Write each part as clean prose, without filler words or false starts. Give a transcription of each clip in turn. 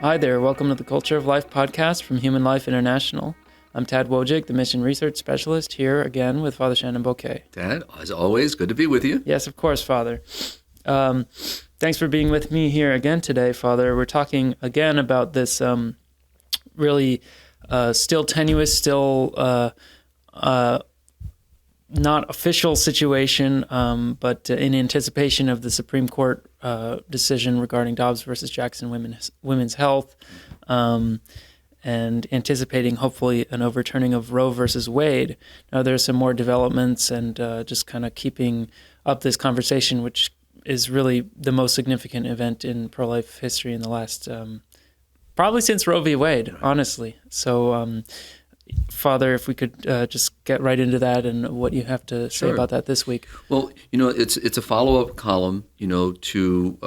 Hi there, welcome to the Culture of Life podcast from Human Life International. I'm Tad Wojcik, the Mission Research Specialist, here again with Father Shenan Boquet. Tad, as always, good to be with you. Yes, of course, Father. Thanks for being with me here again today, Father. We're talking again about this really still tenuous, still not official situation, but in anticipation of the Supreme Court decision regarding Dobbs versus Jackson Women's Health, and anticipating hopefully an overturning of Roe versus Wade. Now there's some more developments and just kind of keeping up this conversation, which is really the most significant event in pro-life history in the last, probably since Roe v. Wade, honestly. So, Father, if we could just get right into that and what you have to say about that this week. Well, it's a follow-up column, to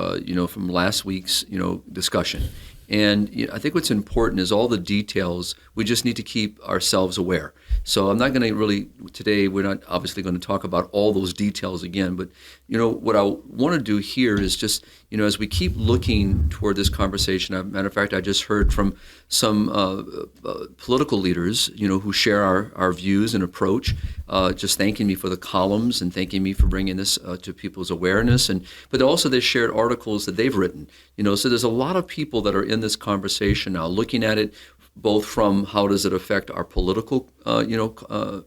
from last week's, discussion. And I think what's important is all the details, we just need to keep ourselves aware. So I'm not going to really, today, we're not obviously going to talk about all those details again, but, what I want to do here is just, as we keep looking toward this conversation, as a matter of fact, I just heard from some political leaders, who share our views and approach, just thanking me for the columns and thanking me for bringing this to people's awareness. But also they shared articles that they've written, so there's a lot of people that are in this conversation now, looking at it both from how does it affect our political,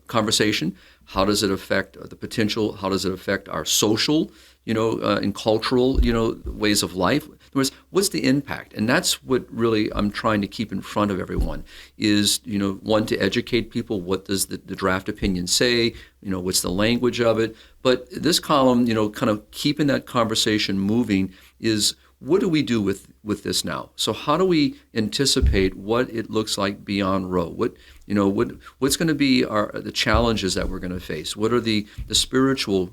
conversation, how does it affect the potential, how does it affect our social, and cultural, ways of life. In other words, what's the impact? And that's what really I'm trying to keep in front of everyone is, one, to educate people. What does the draft opinion say? What's the language of it? But this column, kind of keeping that conversation moving is, what do we do with this now? So how do we anticipate what it looks like beyond Roe? What's going to be the challenges that we're going to face? What are the spiritual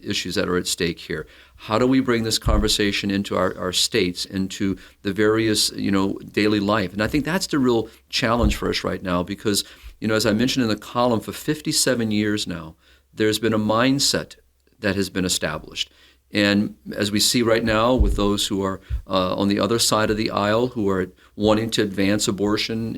issues that are at stake here? How do we bring this conversation into our states, into the various daily life? And I think that's the real challenge for us right now, because as I mentioned in the column, for 57 years now, there's been a mindset that has been established. And as we see right now with those who are on the other side of the aisle, who are wanting to advance abortion,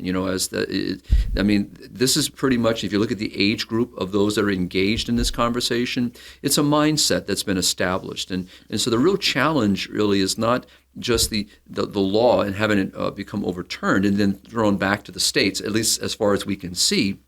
this is pretty much, if you look at the age group of those that are engaged in this conversation, it's a mindset that's been established. And so the real challenge really is not just the law and having it become overturned and then thrown back to the states, at least as far as we can see,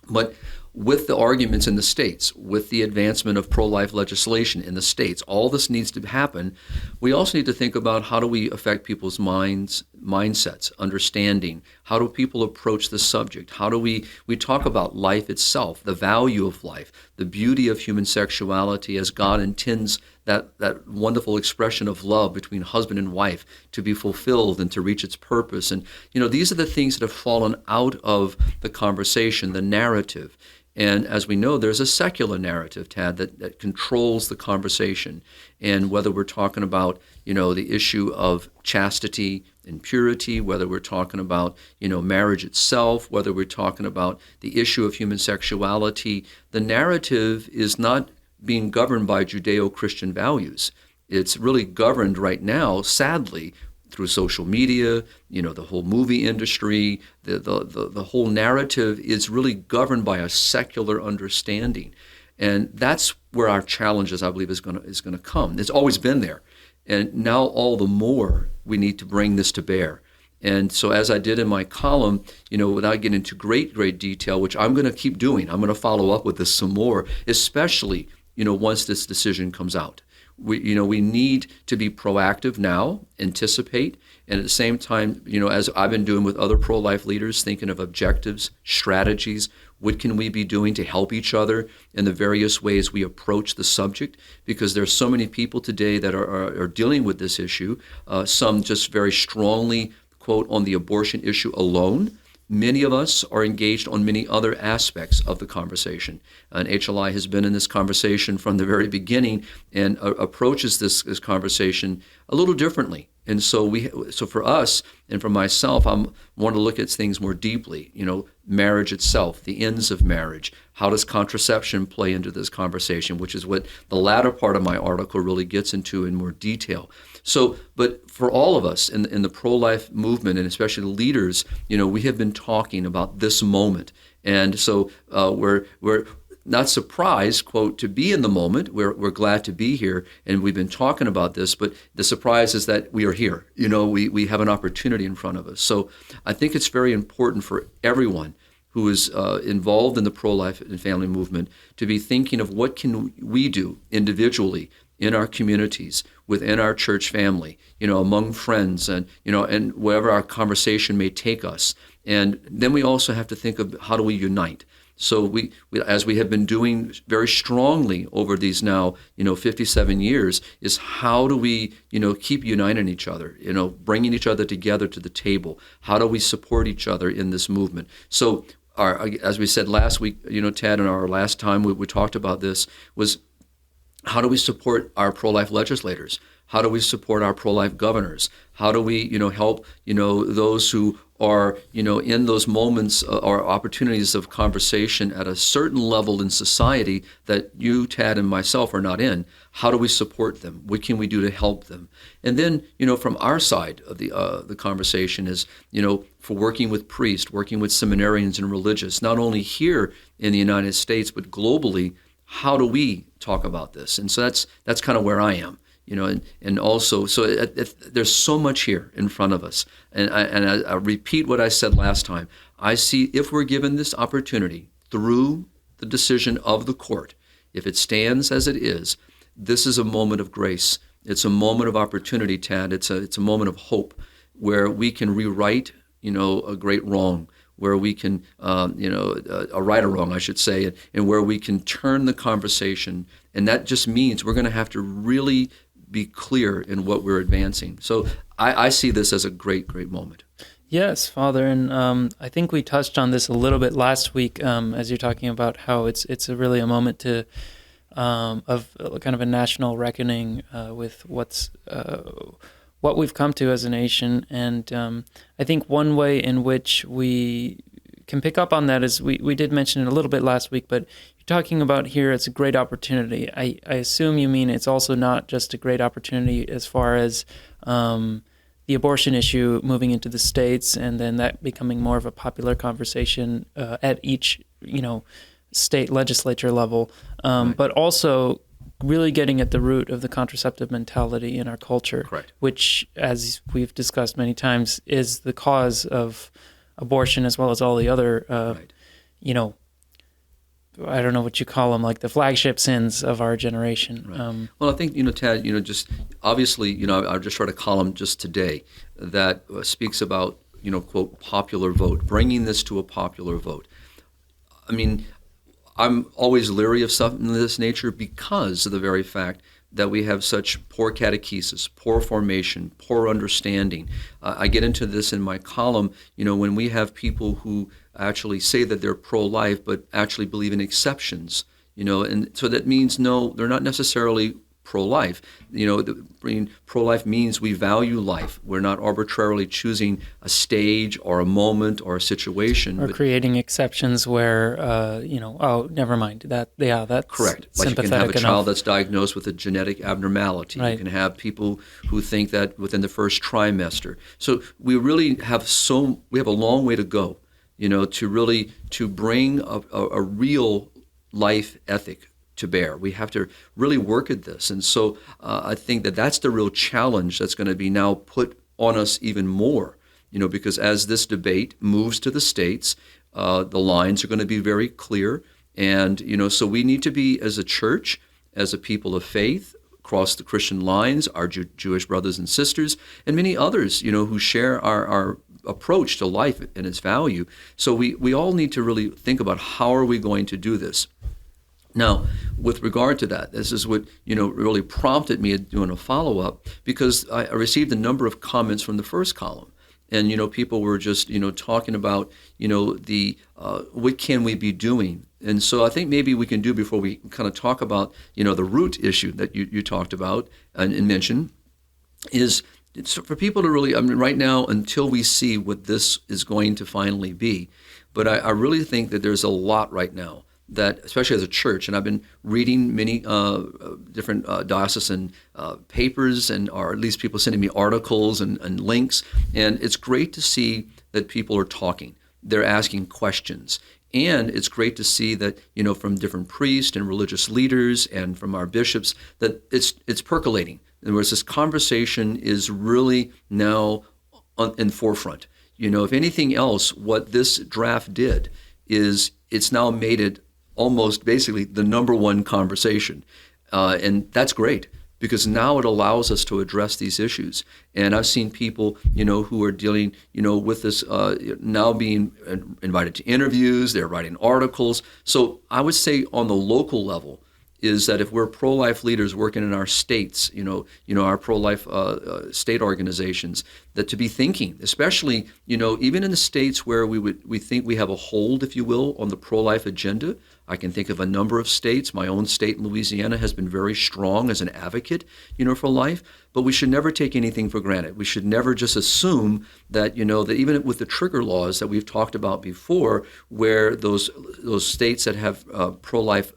but with the arguments in the states, with the advancement of pro-life legislation in the states, all this needs to happen. We also need to think about how do we affect people's mindsets, understanding. How do people approach the subject? How do we talk about life itself, the value of life, the beauty of human sexuality as God intends that wonderful expression of love between husband and wife to be fulfilled and to reach its purpose. And, these are the things that have fallen out of the conversation, the narrative. And as we know, there's a secular narrative, Tad, that controls the conversation. And whether we're talking about, the issue of chastity and purity, whether we're talking about, marriage itself, whether we're talking about the issue of human sexuality, the narrative is not being governed by Judeo-Christian values. It's really governed right now, sadly, through social media, the whole movie industry, the whole narrative is really governed by a secular understanding. And that's where our challenges, I believe, is going to come. It's always been there. And now all the more we need to bring this to bear. And so as I did in my column, without getting into great detail, which I'm going to keep doing, I'm going to follow up with this some more, especially, once this decision comes out. We need to be proactive now, anticipate, and at the same time, as I've been doing with other pro-life leaders, thinking of objectives, strategies, what can we be doing to help each other in the various ways we approach the subject? Because there's so many people today that are dealing with this issue, some just very strongly, quote, on the abortion issue alone. Many of us are engaged on many other aspects of the conversation. And HLI has been in this conversation from the very beginning and approaches this conversation a little differently. And so so for us and for myself, I want to look at things more deeply. Marriage itself, the ends of marriage. How does contraception play into this conversation, which is what the latter part of my article really gets into in more detail. So, but for all of us in the pro-life movement, and especially the leaders, we have been talking about this moment. And so we're not surprised, quote, to be in the moment. We're glad to be here, and we've been talking about this, but the surprise is that we are here. We have an opportunity in front of us. So I think it's very important for everyone who is involved in the pro-life and family movement to be thinking of what can we do individually in our communities, within our church family, among friends, and and wherever our conversation may take us. And then we also have to think of how do we unite. So we as we have been doing very strongly over these now 57 years, is how do we keep uniting each other, bringing each other together to the table. How do we support each other in this movement? So as we said last week, Ted, and our last time we talked about this was, how do we support our pro-life legislators? How do we support our pro-life governors? How do we, help, those who are, in those moments or opportunities of conversation at a certain level in society that you, Tad, and myself are not in? How do we support them? What can we do to help them? And then, from our side of the conversation is, for working with priests, working with seminarians and religious, not only here in the United States, but globally. How do we talk about this? And so that's kind of where I am, and also, so there's so much here in front of us. And I repeat what I said last time. I see, if we're given this opportunity through the decision of the court, if it stands as it is, this is a moment of grace. It's a moment of opportunity, Tad. It's a moment of hope where we can rewrite, a great wrong, where we can, a right or wrong, I should say, and where we can turn the conversation. And that just means we're going to have to really be clear in what we're advancing. So I see this as a great, great moment. Yes, Father, and I think we touched on this a little bit last week as you're talking about how it's really a moment of kind of a national reckoning with what we've come to as a nation. And I think one way in which we can pick up on that is, we did mention it a little bit last week, but you're talking about here it's a great opportunity. I assume you mean it's also not just a great opportunity as far as the abortion issue moving into the states, and then that becoming more of a popular conversation at each state legislature level, Right. But also really getting at the root of the contraceptive mentality in our culture, Correct. which, as we've discussed many times, is the cause of abortion as well as all the other, Right. I don't know what you call them, like the flagship sins of our generation. Right. Well, I think, Tad, just obviously, I just read a column just today that speaks about, quote, popular vote, bringing this to a popular vote. I mean, I'm always leery of something of this nature because of the very fact that we have such poor catechesis, poor formation, poor understanding. I get into this in my column, when we have people who actually say that they're pro-life but actually believe in exceptions, and so that means, no, they're not necessarily pro-life. Pro-life means we value life. We're not arbitrarily choosing a stage or a moment or a situation. Or creating exceptions where, never mind. That's correct. Like you can have a child that's diagnosed with a genetic abnormality. Right. You can have people who think that within the first trimester. So we really have a long way to go, to bring a real life ethic to bear. We have to really work at this. And so I think that's the real challenge that's going to be now put on us even more, because as this debate moves to the states, the lines are going to be very clear. And, so we need to be, as a church, as a people of faith, across the Christian lines, our Jewish brothers and sisters, and many others, who share our approach to life and its value. So we all need to really think about how are we going to do this. Now, with regard to that, this is what, really prompted me doing a follow-up, because I received a number of comments from the first column. And, people were just, talking about, what can we be doing? And so I think maybe we can do, before we kind of talk about, the root issue that you talked about and mentioned, is it's for people to really, I mean, right now, until we see what this is going to finally be, but I really think that there's a lot right now that, especially as a church, and I've been reading many different diocesan papers, or at least people sending me articles and links, and it's great to see that people are talking. They're asking questions. And it's great to see that, from different priests and religious leaders and from our bishops, that it's percolating. In other words, this conversation is really now in forefront. If anything else, what this draft did is it's now made it almost basically the number one conversation. And that's great, because now it allows us to address these issues. And I've seen people, who are dealing, with this now being invited to interviews, they're writing articles. So I would say on the local level is that if we're pro-life leaders working in our states, our pro-life state organizations, that to be thinking, especially, even in the states where we think we have a hold, if you will, on the pro-life agenda. I can think of a number of states. My own state in Louisiana has been very strong as an advocate, for life. But we should never take anything for granted. We should never just assume that, that even with the trigger laws that we've talked about before, where those states that have pro-life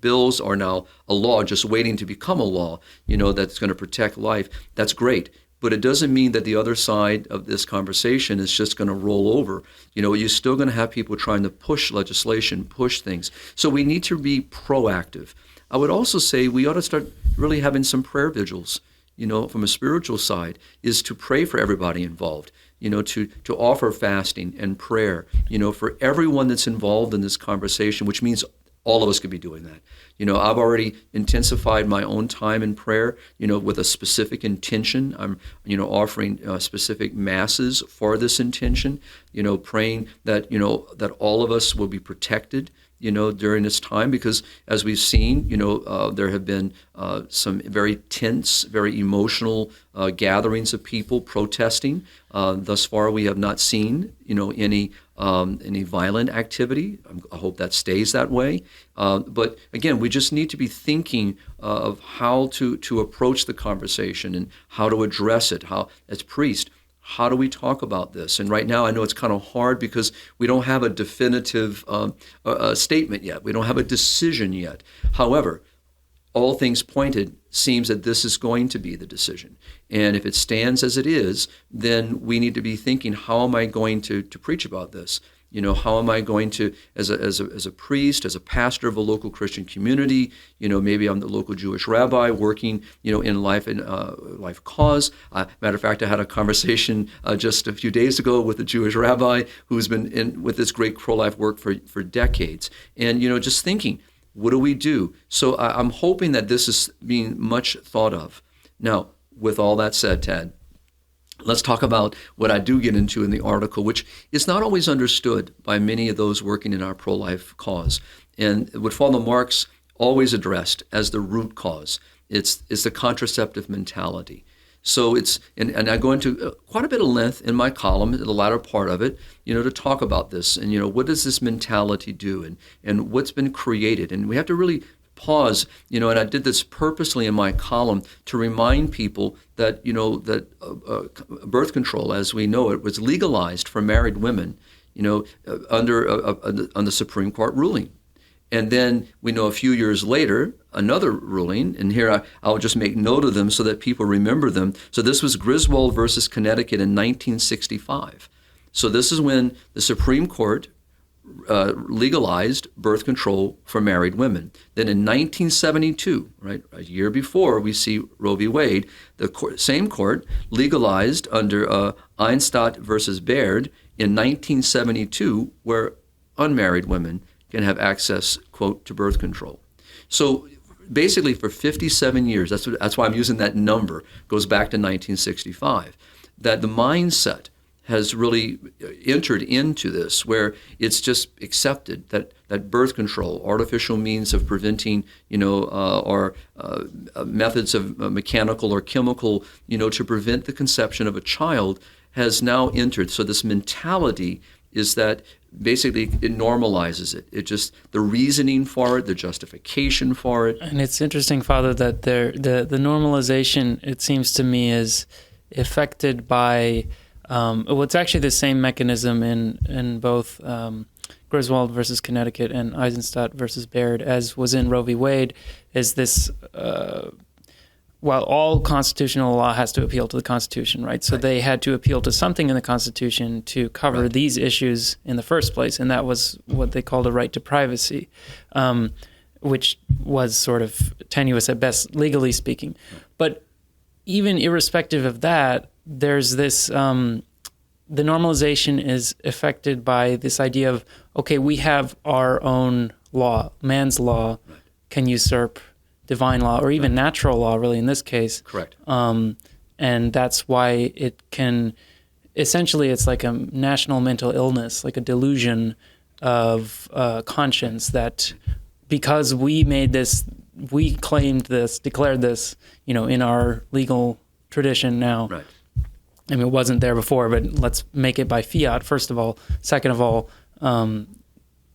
bills are now a law, just waiting to become a law, that's going to protect life. That's great. But it doesn't mean that the other side of this conversation is just going to roll over. You're still going to have people trying to push legislation, push things. So we need to be proactive. I would also say we ought to start really having some prayer vigils, from a spiritual side, is to pray for everybody involved, to offer fasting and prayer, for everyone that's involved in this conversation, which means all of us could be doing that. I've already intensified my own time in prayer, with a specific intention. I'm, offering specific masses for this intention, praying that, that all of us will be protected, during this time, because as we've seen, there have been some very tense, very emotional gatherings of people protesting. Thus far, we have not seen, any violent activity. I hope that stays that way. But again, we just need to be thinking of how to approach the conversation and how to address it. How, as priests, how do we talk about this? And right now, I know it's kind of hard because we don't have a definitive statement yet. We don't have a decision yet. However, all things pointed seems that this is going to be the decision. And if it stands as it is, then we need to be thinking, how am I going to preach about this? How am I going to, as a priest, as a pastor of a local Christian community, maybe I'm the local Jewish rabbi working, in life cause. Matter of fact, I had a conversation just a few days ago with a Jewish rabbi who's been in with this great pro-life work for decades. And, just thinking, what do we do? So I'm hoping that this is being much thought of. Now, with all that said, Ted, let's talk about what I do get into in the article, which is not always understood by many of those working in our pro-life cause. And what Father Marks always addressed as the root cause, it's the contraceptive mentality. So and I go into quite a bit of length in my column, the latter part of it, to talk about this. And, what does this mentality do and what's been created? And we have to really pause, and I did this purposely in my column to remind people that, birth control, as we know it, was legalized for married women, under the Supreme Court ruling. And then we know a few years later, another ruling, and here I'll just make note of them so that people remember them. So this was Griswold versus Connecticut in 1965. So this is when the Supreme Court legalized birth control for married women. Then in 1972, right, a year before, we see Roe v. Wade, the same court legalized under Einstadt versus Baird in 1972, where unmarried women can have access, quote, to birth control. So basically for 57 years, that's why I'm using that number, goes back to 1965, that the mindset has really entered into this, where it's just accepted that birth control, artificial means of preventing, or methods of mechanical or chemical, to prevent the conception of a child has now entered. So this mentality is that basically it normalizes it. It just, the reasoning for it, the justification for it. And it's interesting, Father, that the normalization, it seems to me, is affected by, well, it's actually the same mechanism in both Griswold versus Connecticut and Eisenstadt versus Baird as was in Roe v. Wade, is this, while all constitutional law has to appeal to the Constitution, right? So they had to appeal to something in the Constitution to cover these issues in the first place, and that was what they called a right to privacy, which was sort of tenuous at best, legally speaking. But even irrespective of that, there's this, the normalization is affected by this idea of, okay, we have our own law. Man's law can usurp divine law, or even natural law, really, in this case. Correct. And that's why it can, essentially, it's like a national mental illness, like a delusion of conscience that because we made this, we claimed this, declared this, in our legal tradition now. Right. I mean, it wasn't there before, but let's make it by fiat, first of all. Second of all,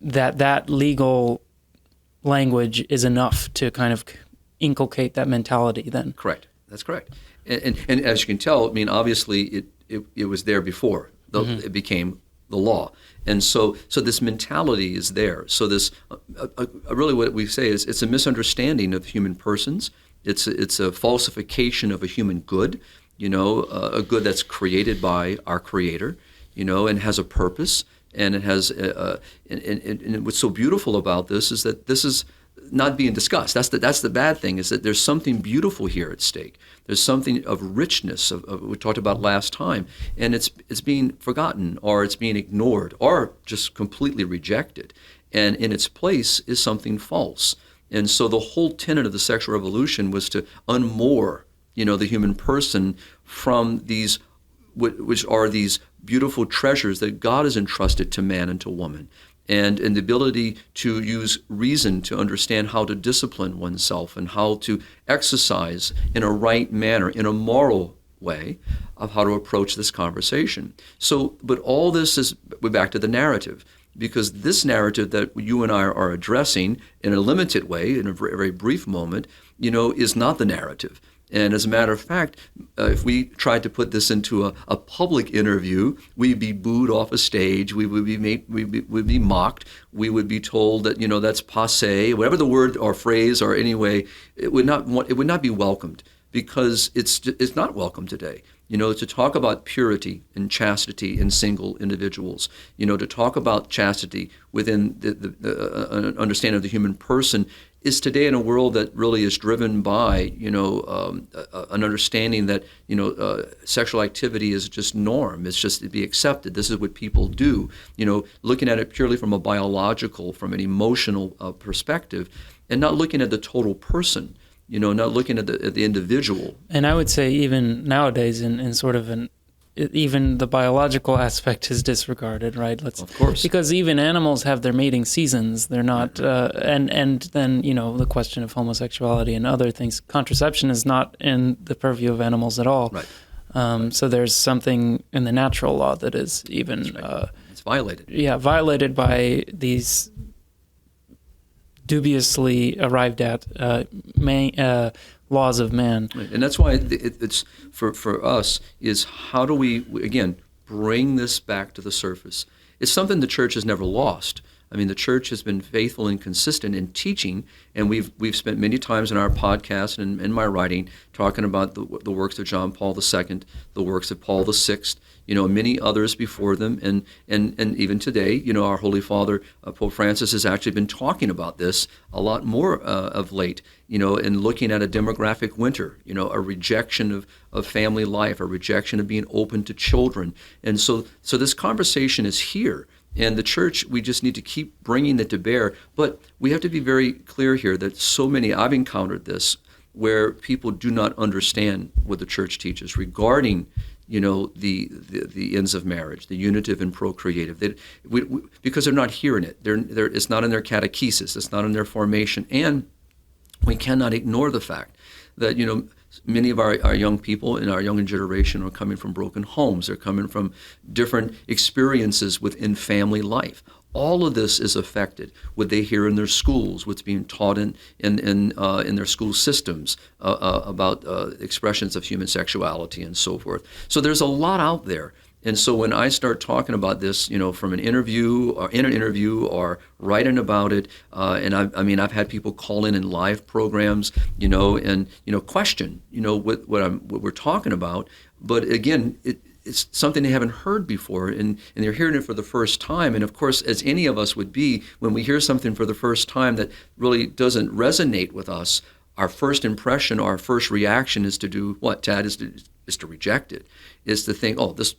that legal language is enough to kind of inculcate that mentality then. Correct. That's correct. And as you can tell, I mean, obviously it was there before. It became the law. And so this mentality is there. So this, really what we say is it's a misunderstanding of human persons. It's a falsification of a human good, a good that's created by our Creator, and has a purpose. And it has, and what's so beautiful about this is that this is not being discussed. That's the bad thing, is that there's something beautiful here at stake. There's something of richness of we talked about last time, and it's being forgotten, or it's being ignored, or just completely rejected. And in its place is something false. And so the whole tenet of the sexual revolution was to unmoor, the human person from these, which are these beautiful treasures that God has entrusted to man and to woman. And the ability to use reason to understand how to discipline oneself and how to exercise in a right manner, in a moral way, of how to approach this conversation. So, but all this is, we're back to the narrative, because this narrative that you and I are addressing in a limited way, in a very brief moment, is not the narrative. And as a matter of fact, if we tried to put this into a public interview, we'd be booed off a stage. We would be mocked. We would be told that that's passé, whatever the word or phrase or anyway. It would not be welcomed, because it's not welcome today. To talk about purity and chastity in single individuals, to talk about chastity within the understanding of the human person, is today in a world that really is driven by, an understanding that, sexual activity is just norm. It's just to be accepted. This is what people do. Looking at it purely from a biological, from an emotional perspective, and not looking at the total person. Not looking at the individual. And I would say even nowadays, in sort of even the biological aspect is disregarded, right? Of course. Because even animals have their mating seasons. They're not, and then, the question of homosexuality and other things. Contraception is not in the purview of animals at all. Right. So there's something in the natural law that is even... it's violated. Yeah, violated by these dubiously arrived at laws of man. Right. And that's why it's for us is, how do we, again, bring this back to the surface? It's something the church has never lost. I mean, the church has been faithful and consistent in teaching, and we've spent many times in our podcast and in my writing talking about the works of John Paul II, the works of Paul VI, many others before them, and even today, our Holy Father, Pope Francis, has actually been talking about this a lot more of late, and looking at a demographic winter, a rejection of family life, a rejection of being open to children. And so this conversation is here. And the church, we just need to keep bringing it to bear. But we have to be very clear here that so many, I've encountered this, where people do not understand what the church teaches regarding, the ends of marriage, the unitive and procreative, because they're not hearing it. It's not in their catechesis. It's not in their formation. And we cannot ignore the fact that, many of our young people in our younger generation are coming from broken homes. They're coming from different experiences within family life. all of this is affected. What they hear in their schools, what's being taught in their school systems about expressions of human sexuality and so forth. So there's a lot out there. And so when I start talking about this, from an interview or in an interview or writing about it, and I've had people call in live programs, and question, what we're talking about. But again, it's something they haven't heard before, and they're hearing it for the first time. And of course, as any of us would be, when we hear something for the first time that really doesn't resonate with us, our first impression, our first reaction is to do what, Tad? Is to reject it, is to think, oh, this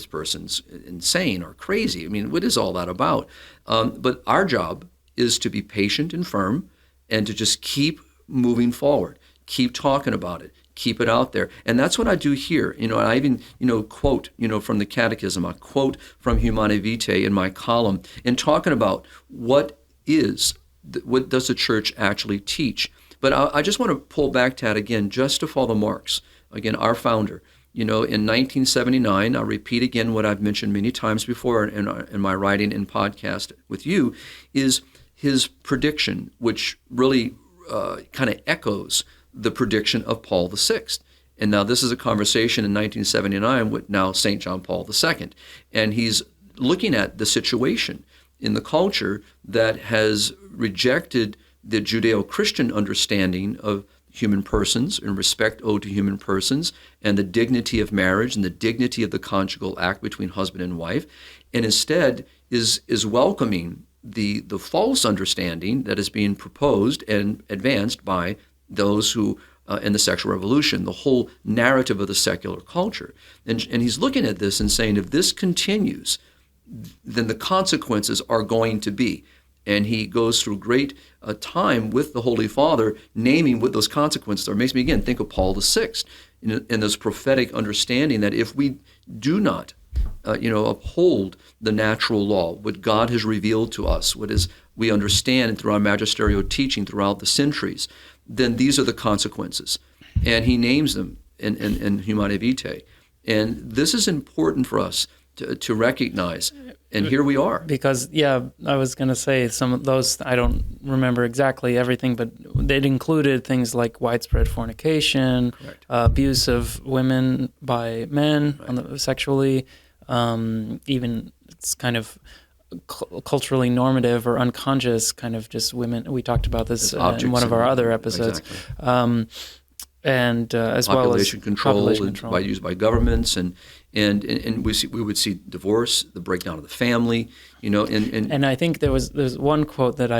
person's insane or crazy. I mean, what is all that about? But our job is to be patient and firm, and to just keep moving forward, keep talking about it, keep it out there. And that's what I do here. I even, quote, from the Catechism, I quote from Humanae Vitae in my column, and talking about what does the church actually teach. But I just want to pull back, Tad, again, just to follow Marx, again, our founder. In 1979, I'll repeat again what I've mentioned many times before in my writing and podcast with you, is his prediction, which really kind of echoes the prediction of Paul VI. And now this is a conversation in 1979 with now St. John Paul II. And he's looking at the situation in the culture that has rejected the Judeo-Christian understanding of human persons and respect owed to human persons and the dignity of marriage and the dignity of the conjugal act between husband and wife, and instead is welcoming the false understanding that is being proposed and advanced by those who in the sexual revolution, the whole narrative of the secular culture. And he's looking at this and saying, if this continues, then the consequences are going to be. And he goes through great time with the Holy Father, naming what those consequences are. It makes me, again, think of Paul VI in this prophetic understanding that if we do not uphold the natural law, what God has revealed to us, what is we understand through our magisterial teaching throughout the centuries, then these are the consequences. And he names them in Humanae Vitae. And this is important for us to recognize. And here we are. Because, I was going to say some of those, I don't remember exactly everything, but it included things like widespread fornication, abuse of women by men sexually, even it's kind of culturally normative or unconscious kind of just women. We talked about this in one of our other episodes. Exactly. And as population well as population control used by governments, and we would see divorce, the breakdown of the family, and I think there's one quote that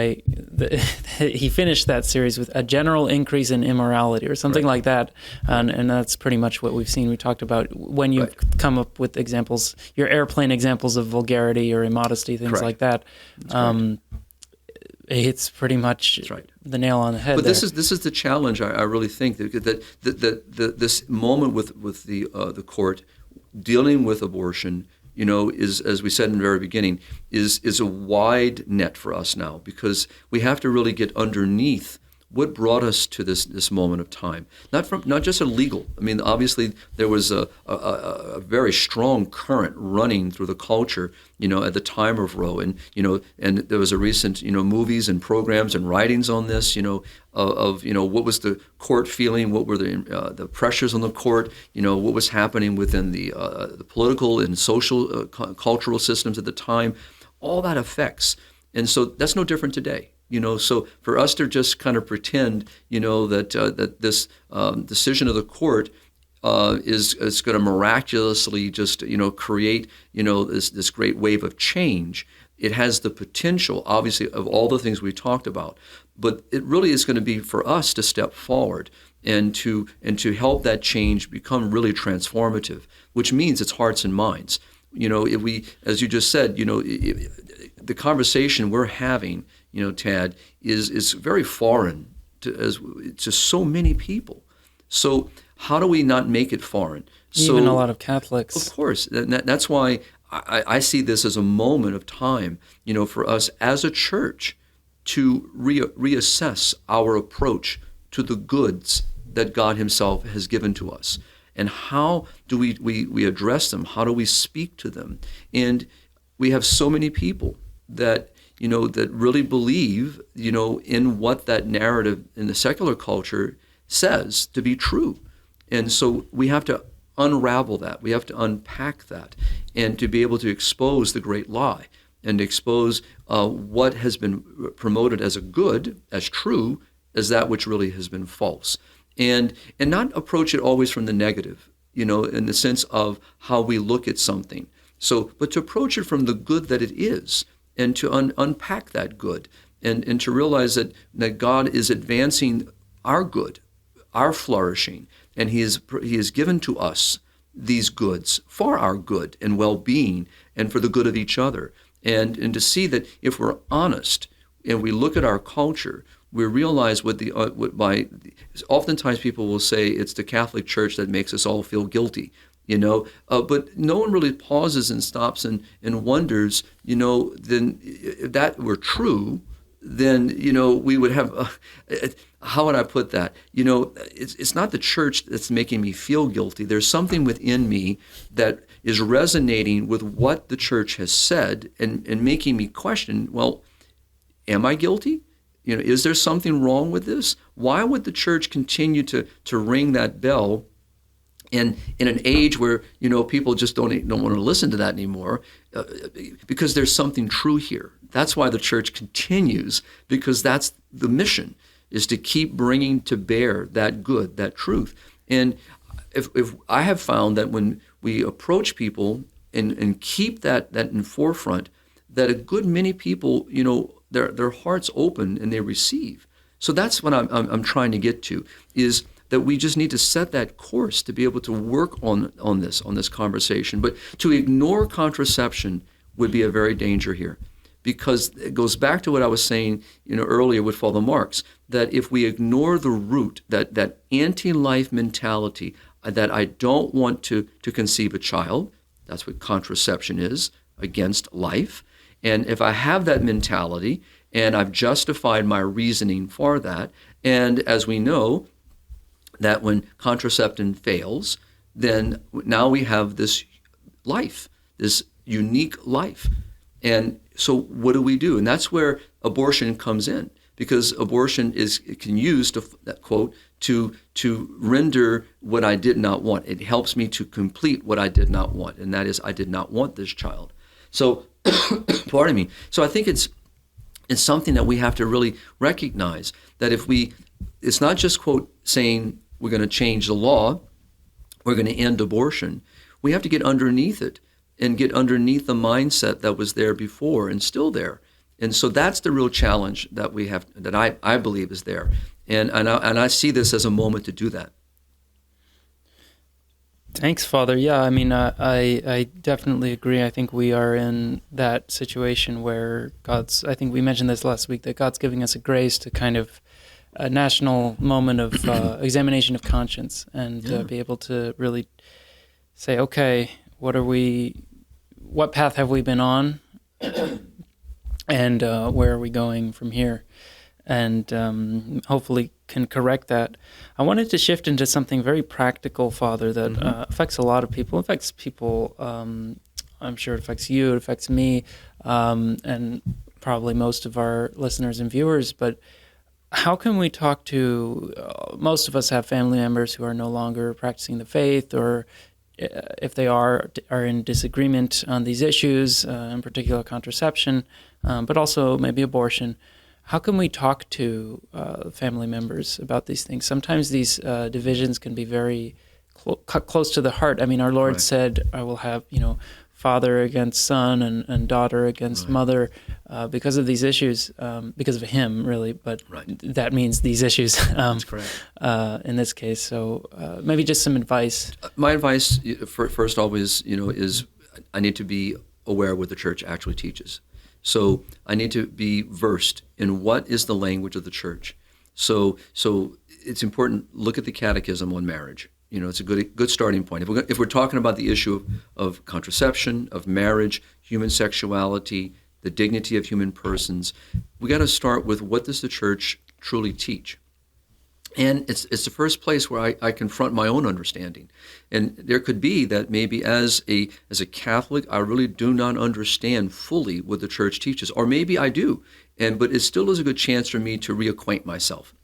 he finished that series with, a general increase in immorality or something like that, and that's pretty much what we've seen. We talked about when you come up with examples, your airplane examples of vulgarity or immodesty, things like that. It's pretty much the nail on the head. But this is the challenge. I really think that this moment with the court dealing with abortion, is, as we said in the very beginning, is a wide net for us now, because we have to really get underneath what brought us to this moment of time. Not just a legal. I mean, obviously there was a very strong current running through the culture, at the time of Roe, and there was a recent movies and programs and writings on this, of what was the court feeling, what were the pressures on the court, what was happening within the political and social cultural systems at the time. All that affects, and so that's no different today. So for us to just kind of pretend, that this decision of the court is going to miraculously just, create, this great wave of change. It has the potential, obviously, of all the things we talked about, but it really is going to be for us to step forward and to help that change become really transformative, which means it's hearts and minds. If we, as you just said, the conversation we're having, Tad, is very foreign to so many people. So how do we not make it foreign? Even a lot of Catholics. Of course. That's why I see this as a moment of time, for us as a church to reassess our approach to the goods that God himself has given to us. And how do we address them? How do we speak to them? And we have so many people, that that really believe in what that narrative in the secular culture says to be true. And so we have to unravel that. We have to unpack that, and to be able to expose the great lie and expose what has been promoted as a good, as true, as that which really has been false. And not approach it always from the negative, in the sense of how we look at something. So, but to approach it from the good that it is, and to unpack that good, and to realize that God is advancing our good, our flourishing, and He has given to us these goods for our good and well-being and for the good of each other. And to see that if we're honest and we look at our culture, we realize oftentimes people will say it's the Catholic Church that makes us all feel guilty, but no one really pauses and stops and wonders, then if that were true, then, we would have, how would I put that? It's not the church that's making me feel guilty. There's something within me that is resonating with what the church has said and making me question, well, am I guilty? Is there something wrong with this? Why would the church continue to ring that bell in an age where people just don't want to listen to that anymore, because there's something true here. That's why the church continues, because that's the mission, is to keep bringing to bear that good, that truth. And if I have found that when we approach people and keep that in forefront, that a good many people, their hearts open and they receive. So that's what I'm trying to get to, is that we just need to set that course to be able to work on this conversation. But to ignore contraception would be a very danger here, because it goes back to what I was saying earlier with Father Marx, that if we ignore the root, that anti-life mentality, that I don't want to conceive a child, that's what contraception is, against life. And if I have that mentality and I've justified my reasoning for that, and as we know, that when contraception fails, then now we have this life, this unique life. And so what do we do? And that's where abortion comes in, because abortion can use that quote to render what I did not want. It helps me to complete what I did not want, and that is I did not want this child. So, pardon me. So I think it's something that we have to really recognize, that it's not just quote saying we're going to change the law, we're going to end abortion. We have to get underneath it and get underneath the mindset that was there before and still there. And so that's the real challenge that we have, that I believe is there. And I see this as a moment to do that. Thanks, Father. Yeah, I mean, I definitely agree. I think we are in that situation where I think we mentioned this last week, that God's giving us a grace to kind of a national moment of examination of conscience, and be able to really say, okay, what path have we been on, and where are we going from here? And hopefully can correct that. I wanted to shift into something very practical, Father, that affects a lot of people. It affects people, I'm sure it affects you, it affects me, and probably most of our listeners and viewers. But how can we talk to, most of us have family members who are no longer practicing the faith, or if they are in disagreement on these issues, in particular contraception, but also maybe abortion. How can we talk to family members about these things? Sometimes these divisions can be very close to the heart. I mean, our Lord said, I will have, father against son and daughter against mother because of these issues, because of him, really. But that means these issues That's correct. In this case. So maybe just some advice. My advice, first always, is I need to be aware of what the church actually teaches. So I need to be versed in what is the language of the church. So it's important, look at the catechism on marriage. It's a good starting point. If we're talking about the issue of contraception, of marriage, human sexuality, the dignity of human persons, we got to start with, what does the church truly teach? And it's the first place where I confront my own understanding. And there could be that maybe as a Catholic, I really do not understand fully what the church teaches. Or maybe I do. But it still is a good chance for me to reacquaint myself,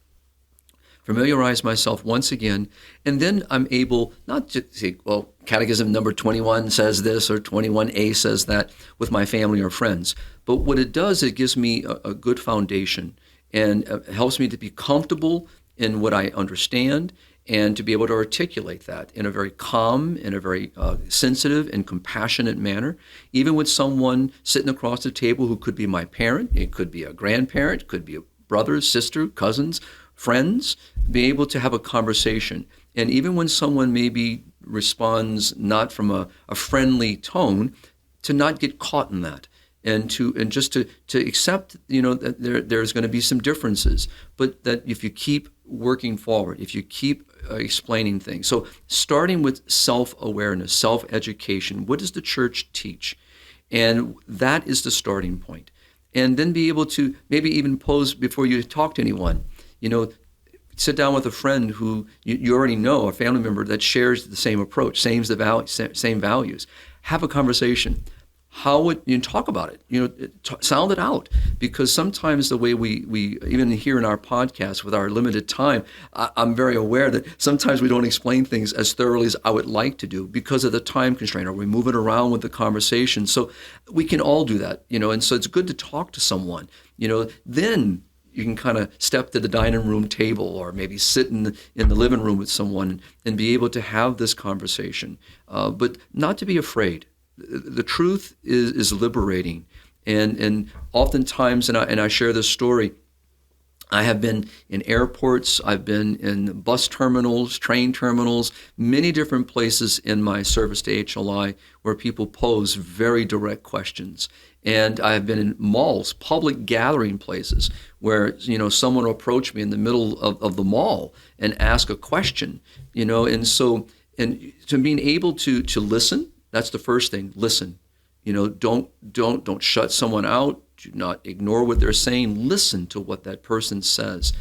familiarize myself once again, and then I'm able not to say, well, Catechism number 21 says this or 21A says that with my family or friends. But what it does, it gives me a good foundation and helps me to be comfortable in what I understand and to be able to articulate that in a very calm, in a very sensitive and compassionate manner, even with someone sitting across the table who could be my parent, it could be a grandparent, it could be a brother, sister, cousins, friends, be able to have a conversation. And even when someone maybe responds not from a friendly tone, to not get caught in that. And just to accept, that there's going to be some differences, but that if you keep working forward, if you keep explaining things. So starting with self-awareness, self-education, what does the church teach? And that is the starting point. And then be able to maybe even pose before you talk to anyone, sit down with a friend who you already know, a family member that shares the same approach, same values. Have a conversation. How would you talk about it? Sound it out, because sometimes the way we even here in our podcast with our limited time, I'm very aware that sometimes we don't explain things as thoroughly as I would like to do because of the time constraint, or we move it around with the conversation. So we can all do that, and so it's good to talk to someone, then you can kind of step to the dining room table or maybe sit in the living room with someone and be able to have this conversation, but not to be afraid. The truth is liberating, and oftentimes, and I share this story, I have been in airports, I've been in bus terminals, train terminals, many different places in my service to HLI where people pose very direct questions. And I've been in malls, public gathering places where, someone will approach me in the middle of the mall and ask a question, and so, and to being able to listen. That's the first thing. Listen. Don't shut someone out. Do not ignore what they're saying. Listen to what that person says.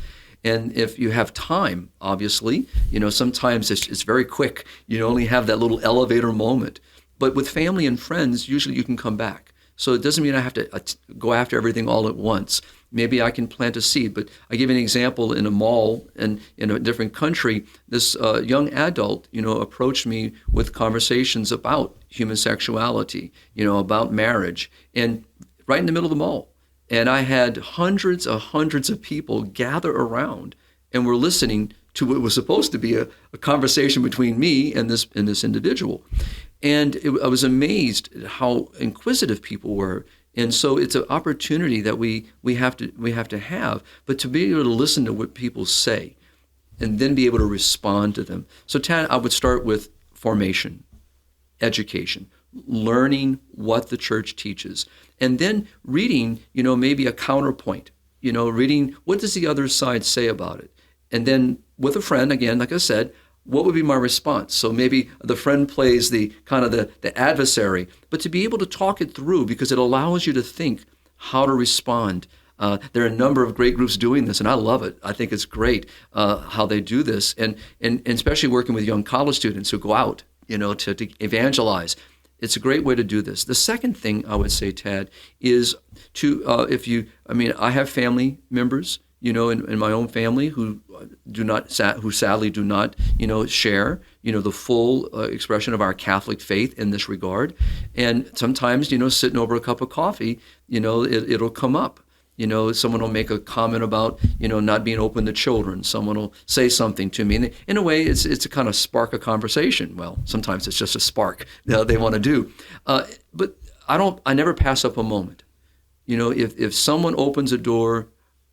And if you have time, obviously, sometimes it's very quick. You only have that little elevator moment. But with family and friends, usually you can come back. So it doesn't mean I have to go after everything all at once. Maybe I can plant a seed. But I give you an example in a mall and in a different country. This young adult, approached me with conversations about human sexuality, about marriage, and right in the middle of the mall. And I had hundreds of people gather around and were listening to what was supposed to be a conversation between me and this individual. And I was amazed at how inquisitive people were. And so it's an opportunity that we have to have, but to be able to listen to what people say and then be able to respond to them. So Tad, I would start with formation, education, learning what the church teaches, and then reading, maybe a counterpoint, reading what does the other side say about it. And then with a friend, again, like I said, what would be my response? So maybe the friend plays the kind of the adversary, but to be able to talk it through, because it allows you to think how to respond. There are a number of great groups doing this, and I love it. I think it's great how they do this, and especially working with young college students who go out, to evangelize. It's a great way to do this. The second thing I would say, Tad, is to I have family members, in my own family who sadly do not, share, the full expression of our Catholic faith in this regard. And sometimes, sitting over a cup of coffee, it'll come up. Someone will make a comment about, not being open to children. Someone will say something to me. And in a way, it's to kind of spark a conversation. Well, sometimes it's just a spark they want to do. But I never pass up a moment. If someone opens a door,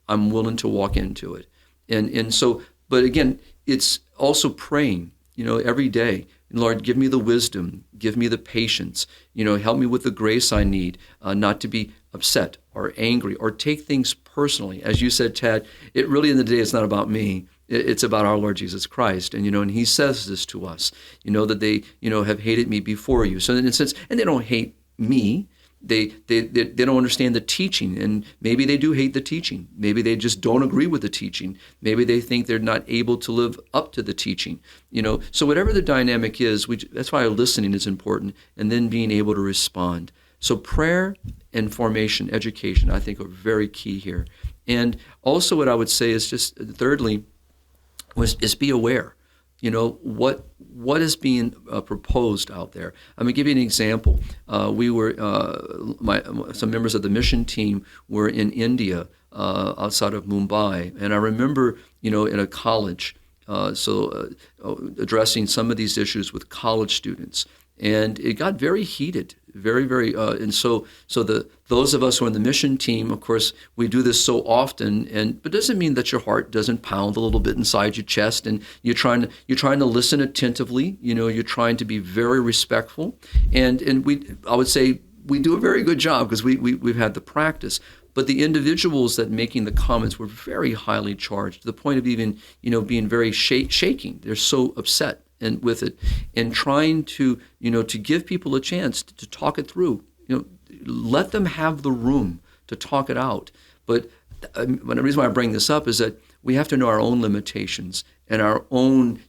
I'm willing to walk into it. And so, but again, it's also praying, every day. Lord, give me the wisdom, give me the patience, help me with the grace I need, not to be upset or angry or take things personally. As you said, Tad, it really in the day, it's not about me. It's about our Lord Jesus Christ. And, and he says this to us, that they, have hated me before you. So in a sense, and they don't hate me, They don't understand the teaching, and maybe they do hate the teaching. Maybe they just don't agree with the teaching. Maybe they think they're not able to live up to the teaching. So whatever the dynamic is, that's why listening is important, and then being able to respond. So prayer and formation, education, I think are very key here. And also what I would say is just thirdly, is be aware. What is being proposed out there. I'm going to give you an example. We were some members of the mission team were in India outside of Mumbai, and I remember in a college, addressing some of these issues with college students, and it got very heated, very, very, and so those of us who are in the mission team, of course, we do this so often, but it doesn't mean that your heart doesn't pound a little bit inside your chest, and you're trying to listen attentively. You're trying to be very respectful, and I would say we do a very good job because we've had the practice. But the individuals that making the comments were very highly charged to the point of even being very shaking. They're so upset and with it, and trying to to give people a chance to talk it through. Let them have the room to talk it out. But the reason why I bring this up is that we have to know our own limitations and our own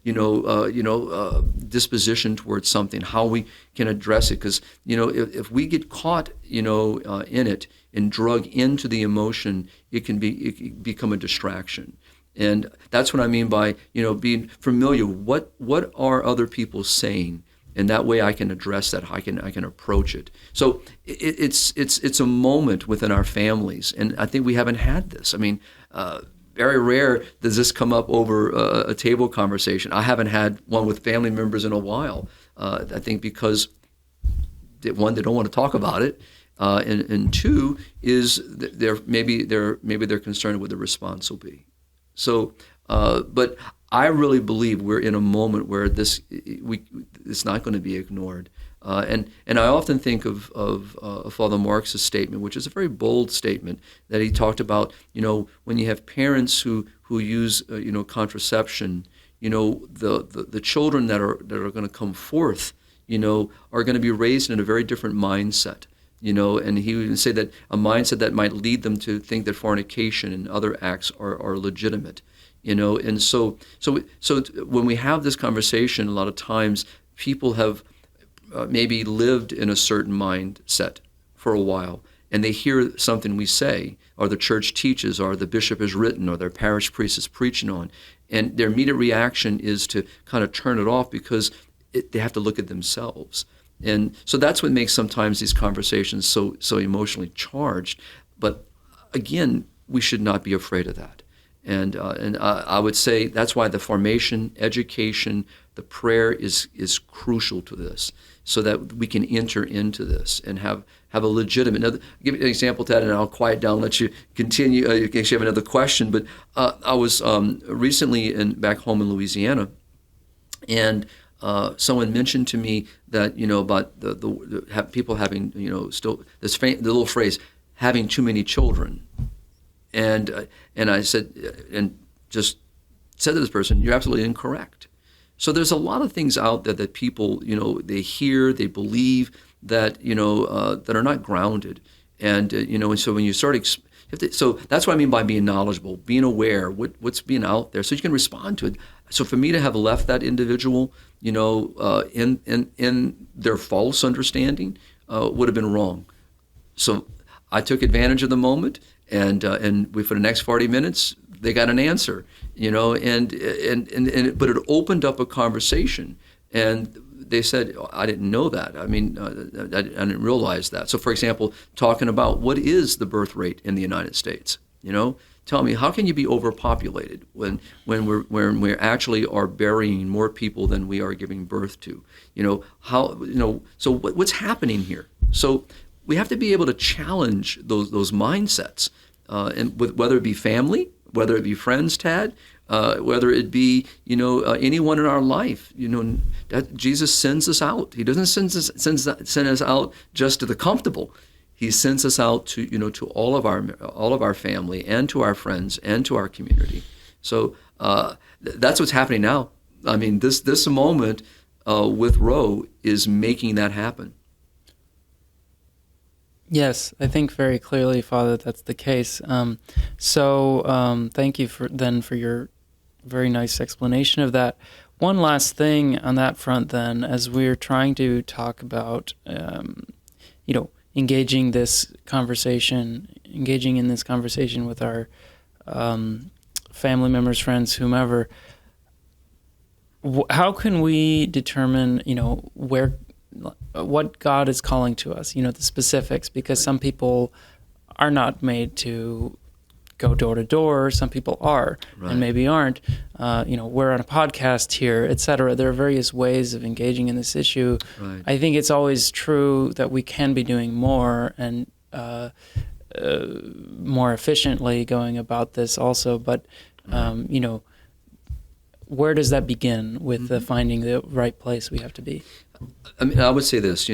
disposition towards something, how we can address it. Because if we get caught in it and drug into the emotion, it can become a distraction. And that's what I mean by being familiar. What are other people saying, and that way I can address that. I can approach it. So it's a moment within our families, and I think we haven't had this. I mean, very rare does this come up over a table conversation. I haven't had one with family members in a while. I think because one, they don't want to talk about it, and two is maybe they're concerned with the response will be. So, but I really believe we're in a moment where it's not going to be ignored. And I often think of Father Marx's statement, which is a very bold statement, that he talked about, when you have parents who use contraception, the children that are going to come forth, are going to be raised in a very different mindset. And he would say that a mindset that might lead them to think that fornication and other acts are legitimate, And so when we have this conversation, a lot of times people have maybe lived in a certain mindset for a while, and they hear something we say, or the church teaches, or the bishop has written, or their parish priest is preaching on, and their immediate reaction is to kind of turn it off because they have to look at themselves. And so that's what makes sometimes these conversations so emotionally charged. But again, we should not be afraid of that. And I would say that's why the formation, education, the prayer is crucial to this, so that we can enter into this and have a legitimate. Now, I'll give you an example to that, and I'll quiet down, let you continue. You can actually have another question. But I was recently back home in Louisiana, and someone mentioned to me that about the people having still this the little phrase, having too many children, and I said, and just said to this person, you're absolutely incorrect. So there's a lot of things out there that people they hear, they believe that that are not grounded, and and so when you start. So that's what I mean by being knowledgeable, being aware what's being out there, so you can respond to it. So for me to have left that individual, in their false understanding, would have been wrong. So I took advantage of the moment, and for the next 40 minutes, they got an answer, but it opened up a conversation, and they said, I didn't know that. I mean, I didn't realize that. So, for example, talking about what is the birth rate in the United States, tell me, how can you be overpopulated when we actually are burying more people than we are giving birth to? So what's happening here? So we have to be able to challenge those mindsets, and whether it be family, whether it be friends, Tad, whether it be anyone in our life, that Jesus sends us out. He doesn't send us out just to the comfortable. He sends us out to to all of our family, and to our friends, and to our community. So that's what's happening now. I mean, this moment with Roe is making that happen. Yes, I think very clearly, Father, that's the case. Thank you for your very nice explanation of that. One last thing on that front, then, as we're trying to talk about, engaging in this conversation with our family members, friends, whomever. How can we determine, what God is calling to us, the specifics, because some people are not made to go door to door. Some people are, and maybe aren't. We're on a podcast here, etc. There are various ways of engaging in this issue. Right. I think it's always true that we can be doing more and more efficiently going about this also. But, where does that begin with the finding the right place we have to be? I mean, I would say this,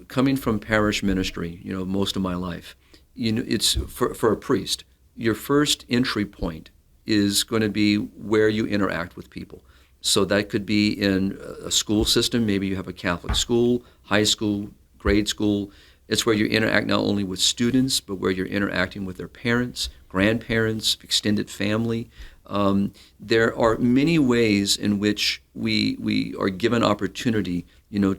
coming from parish ministry, most of my life, it's for a priest, your first entry point is going to be where you interact with people. So that could be in a school system. Maybe you have a Catholic school, high school, grade school. It's where you interact not only with students, but where you're interacting with their parents, grandparents, extended family. There are many ways in which we are given opportunity,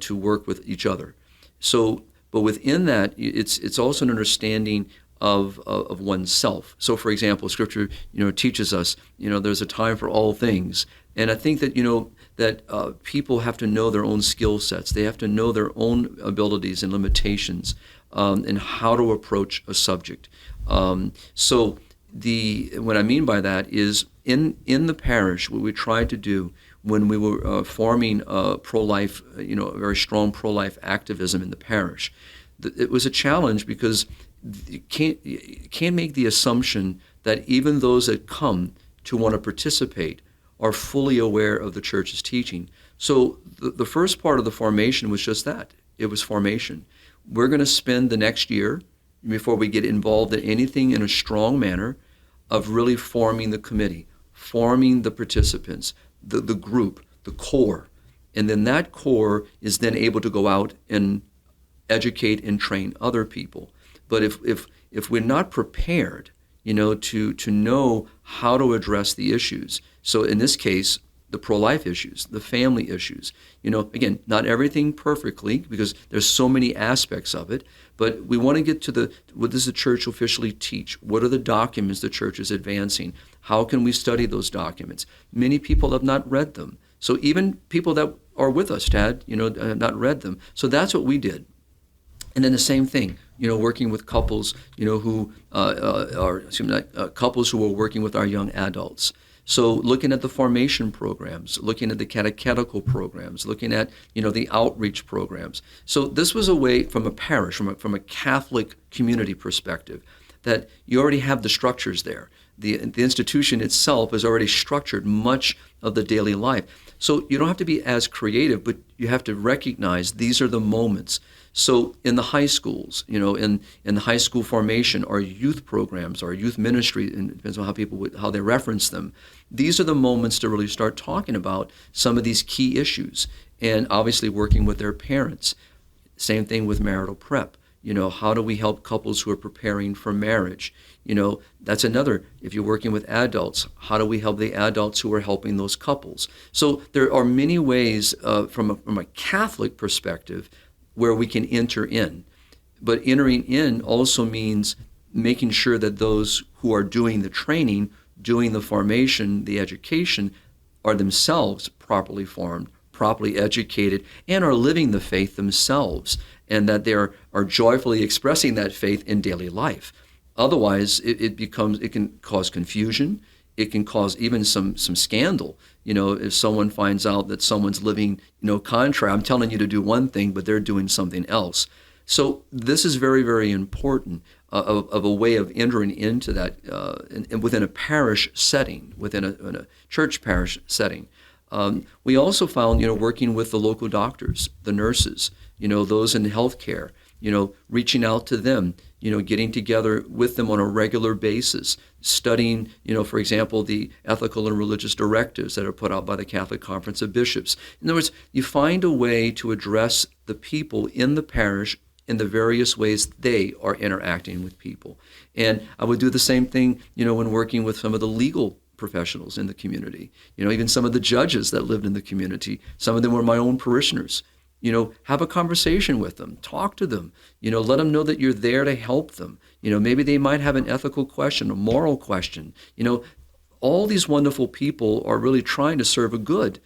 to work with each other. So, but within that, it's also an understanding of oneself. So, for example, Scripture, teaches us, there's a time for all things, and I think that that people have to know their own skill sets. They have to know their own abilities and limitations, and how to approach a subject. What I mean by that is in the parish, what we tried to do when we were forming pro-life, a very strong pro-life activism in the parish, it was a challenge because you can't make the assumption that even those that come to want to participate are fully aware of the church's teaching. So the first part of the formation was just that. It was formation. We're going to spend the next year, before we get involved in anything in a strong manner, of really forming the committee, forming the participants, the group, the core. And then that core is then able to go out and educate and train other people. But if we're not prepared, to know how to address the issues, so in this case, the pro-life issues, the family issues, again, not everything perfectly because there's so many aspects of it, but we want to get to what does the church officially teach? What are the documents the church is advancing? How can we study those documents? Many people have not read them. So even people that are with us, Tad, have not read them. So that's what we did. And then the same thing, working with couples, who are couples who are working with our young adults. So looking at the formation programs, looking at the catechetical programs, looking at, the outreach programs. So this was a way from a parish, from a Catholic community perspective, that you already have the structures there. The institution itself has already structured much of the daily life. So you don't have to be as creative, but you have to recognize these are the moments. So in the high schools, in the high school formation, our youth programs, our youth ministry, and it depends on how they reference them. These are the moments to really start talking about some of these key issues, and obviously working with their parents. Same thing with marital prep. How do we help couples who are preparing for marriage? That's another. If you're working with adults, how do we help the adults who are helping those couples? So there are many ways from a Catholic perspective where we can enter in. But entering in also means making sure that those who are doing the training, doing the formation, the education, are themselves properly formed, properly educated, and are living the faith themselves, and that they are joyfully expressing that faith in daily life. Otherwise, it can cause confusion. It can cause even some scandal. If someone finds out that someone's living, contrary, I'm telling you to do one thing, but they're doing something else. So this is very, very important of a way of entering into that and within a parish setting, within a church parish setting. We also found, working with the local doctors, the nurses, those in healthcare, reaching out to them, getting together with them on a regular basis, studying, for example, the ethical and religious directives that are put out by the Catholic Conference of Bishops. In other words, you find a way to address the people in the parish in the various ways they are interacting with people. And I would do the same thing, when working with some of the legal professionals in the community, even some of the judges that lived in the community. Some of them were my own parishioners. Have a conversation with them, talk to them, let them know that you're there to help them. Maybe they might have an ethical question, a moral question. All these wonderful people are really trying to serve a good.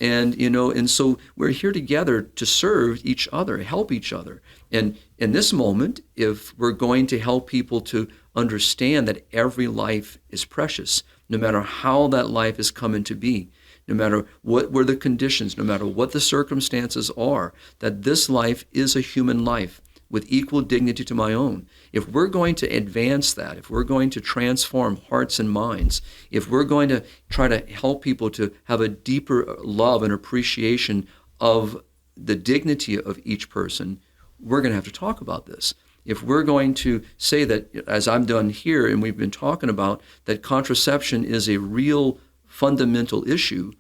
And so we're here together to serve each other, help each other. And in this moment, if we're going to help people to understand that every life is precious, no matter how that life has come into being, no matter what were the conditions, no matter what the circumstances are, that this life is a human life with equal dignity to my own. If we're going to advance that, if we're going to transform hearts and minds, if we're going to try to help people to have a deeper love and appreciation of the dignity of each person, we're going to have to talk about this. If we're going to say that, as I'm done here and we've been talking about, that contraception is a real fundamental issue,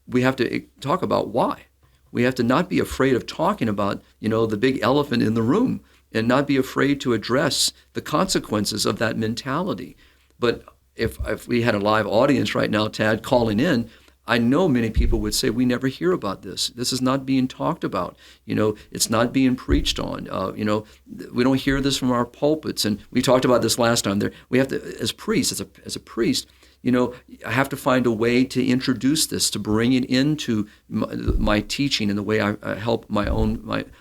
we have to talk about why. We have to not be afraid of talking about, the big elephant in the room, and not be afraid to address the consequences of that mentality. But if we had a live audience right now, Tad, calling in, I know many people would say, we never hear about this. This is not being talked about. It's not being preached on. We don't hear this from our pulpits. And we talked about this last time. We have to, as priests, as a priest, I have to find a way to introduce this, to bring it into my teaching and the way I help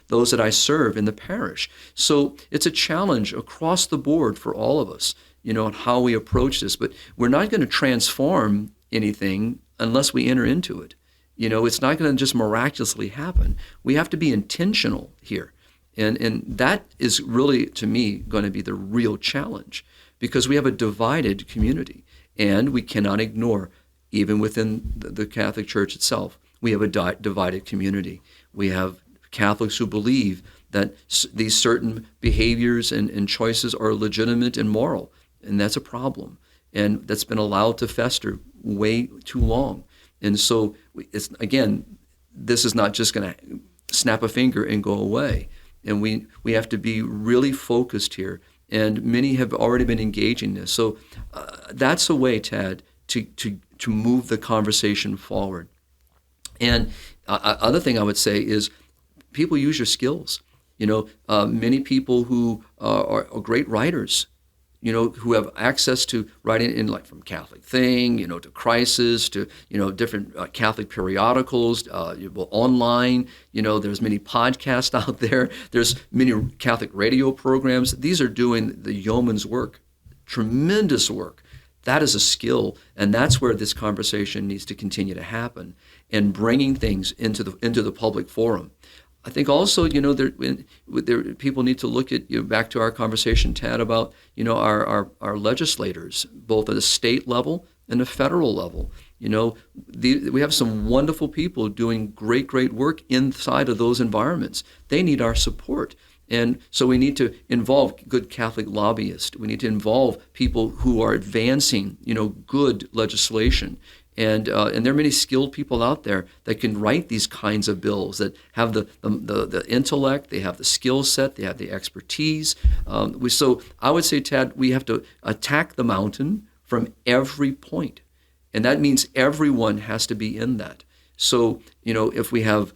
those that I serve in the parish. So it's a challenge across the board for all of us, on how we approach this. But we're not going to transform anything unless we enter into it. It's not going to just miraculously happen. We have to be intentional here. And that is really, to me, going to be the real challenge, because we have a divided community. And we cannot ignore, even within the Catholic Church itself, we have a divided community. We have Catholics who believe that these certain behaviors and choices are legitimate and moral, and that's a problem. And that's been allowed to fester way too long. And so, this is not just going to snap a finger and go away. And we have to be really focused here. And many have already been engaging this. So that's a way, Tad, to move the conversation forward. And other thing I would say is people use your skills. Many people who are great writers, who have access to writing in, like, from Catholic Thing, to Crisis, to, different Catholic periodicals, online, there's many podcasts out there. There's many Catholic radio programs. These are doing the yeoman's work, tremendous work. That is a skill, and that's where this conversation needs to continue to happen, and bringing things into the public forum. I think also, people need to look at, back to our conversation, Tad, about, our legislators, both at the state level and the federal level. We have some wonderful people doing great work inside of those environments. They need our support. And so we need to involve good Catholic lobbyists. We need to involve people who are advancing, good legislation. And there are many skilled people out there that can write these kinds of bills, that have the intellect, they have the skill set, they have the expertise. So I would say, Tad, we have to attack the mountain from every point. And that means everyone has to be in that. So, if we have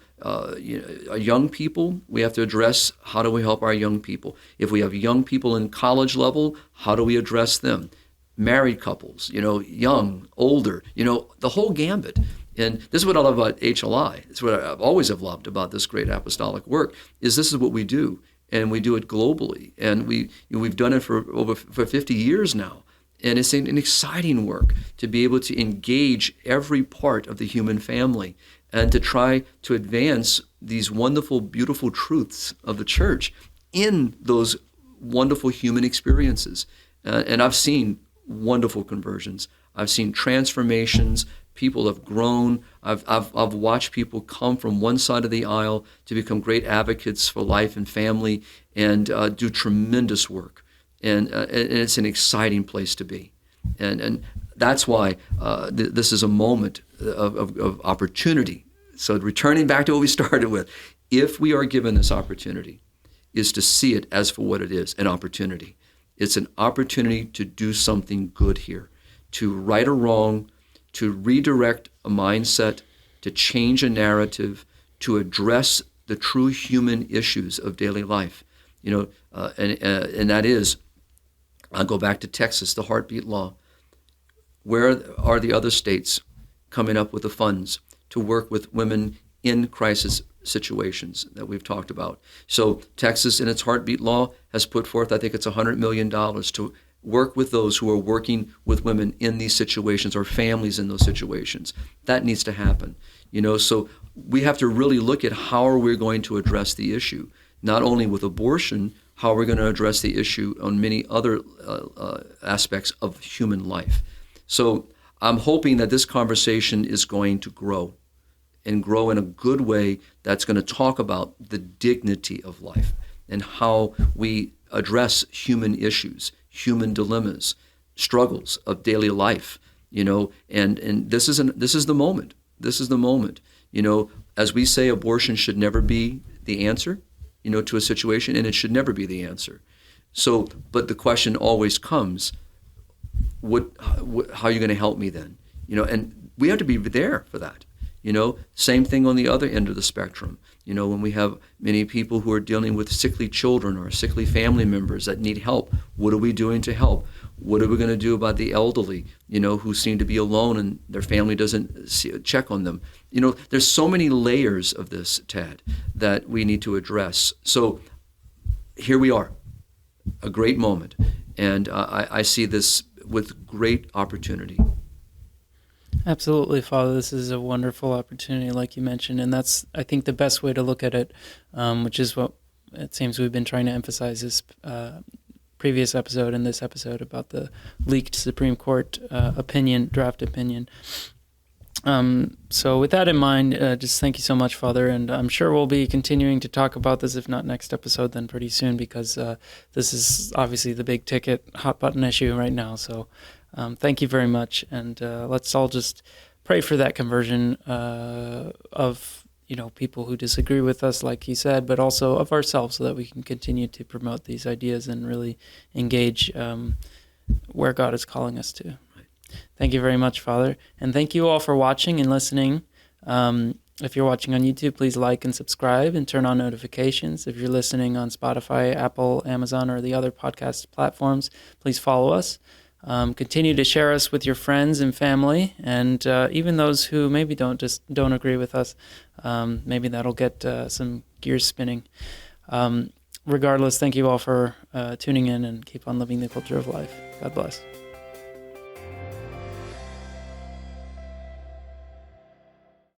young people, we have to address, how do we help our young people? If we have young people in college level, how do we address them? Married couples, young, older, the whole gambit. And this is what I love about HLI. It's what I've always have loved about this great apostolic work, is this is what we do, and we do it globally. And we've done it for 50 years now. And it's an exciting work to be able to engage every part of the human family and to try to advance these wonderful, beautiful truths of the church in those wonderful human experiences. And I've seen wonderful conversions. I've seen transformations. People have grown. I've watched people come from one side of the aisle to become great advocates for life and family and do tremendous work. And it's an exciting place to be. And that's why this is a moment of opportunity. So returning back to what we started with, if we are given this opportunity, is to see it as for what it is, an opportunity. It's an opportunity to do something good here, to right a wrong, to redirect a mindset, to change a narrative, to address the true human issues of daily life. And that is, I'll go back to Texas, the heartbeat law. Where are the other states coming up with the funds to work with women in crisis situations that we've talked about? So Texas, in its heartbeat law, has put forth, I think it's $100 million to work with those who are working with women in these situations or families in those situations. That needs to happen. So we have to really look at how are we going to address the issue, not only with abortion, how we're going to address the issue on many other aspects of human life. So I'm hoping that this conversation is going to grow and grow in a good way that's going to talk about the dignity of life and how we address human issues, human dilemmas, struggles of daily life, and this is the moment. This is the moment. As we say, abortion should never be the answer, to a situation, and it should never be the answer. So, but the question always comes, how are you going to help me then? And we have to be there for that. Same thing on the other end of the spectrum. When we have many people who are dealing with sickly children or sickly family members that need help, what are we doing to help? What are we going to do about the elderly, who seem to be alone and their family doesn't check on them? There's so many layers of this, Tad, that we need to address. So here we are, a great moment. And I see this with great opportunity. Absolutely, Father. This is a wonderful opportunity, like you mentioned, and that's, I think, the best way to look at it, which is what it seems we've been trying to emphasize this previous episode and this episode about the leaked Supreme Court draft opinion. So with that in mind, just thank you so much, Father, and I'm sure we'll be continuing to talk about this, if not next episode, then pretty soon, because this is obviously the big ticket, hot button issue right now. So thank you very much, and let's all just pray for that conversion of people who disagree with us, like he said, but also of ourselves, so that we can continue to promote these ideas and really engage where God is calling us to. Thank you very much, Father, and thank you all for watching and listening. If you're watching on YouTube, please like and subscribe and turn on notifications. If you're listening on Spotify, Apple, Amazon, or the other podcast platforms, please follow us. Continue to share us with your friends and family, and even those who maybe don't agree with us. Maybe that'll get some gears spinning. Regardless, thank you all for tuning in, and keep on living the culture of life. God bless.